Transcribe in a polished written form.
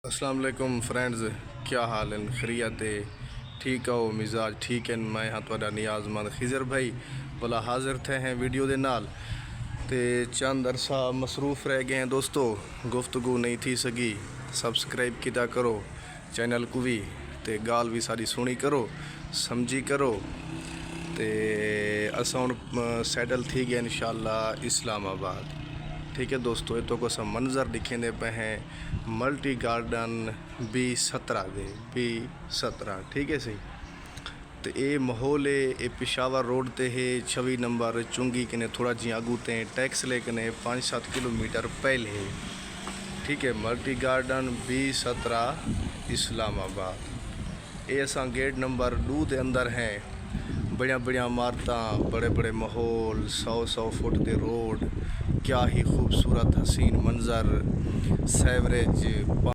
अस्सलाम वालेकुम फ्रेंड्स, क्या हाल है? खैरियत है? ठीक हो? मिजाज ठीक है? मैं हाँ तुहाडा नियाज़मंद खिजर भाई भला हाजिर थे हैं वीडियो दे नाल ते चंद अरसा मसरूफ़ रह गए हैं दोस्तों, गुफ्तगू नहीं थी सकी। सब्सक्राइब किया करो चैनल को भी ते गाल भी सारी सुनी करो, समझी करो। ते असा हुण सैटल थी गया इंशाअल्लाह इस्लामाबाद। ठीक है दोस्तों, ये तो को सब मंजर दिखेंदे पे हैं मल्टी गार्डन B17 दे B17। ठीक है सही। तो ये माहौल है, ये पिशावर रोड ते है 26 नंबर चुंगी कने थोड़ा जी अगू ते टैक्स लेकने 5-7 किलोमीटर पहले है। ठीक है, मल्टी गार्डन B17 इस्लामाबाद। ये असा गेट नंबर 2 के अंदर हैं। बढ़िया बढ़िया इमारतां, बड़े बड़े माहौल, 100 फुट के रोड, क्या ही खूबसूरत हसीन मंजर, सैवरेज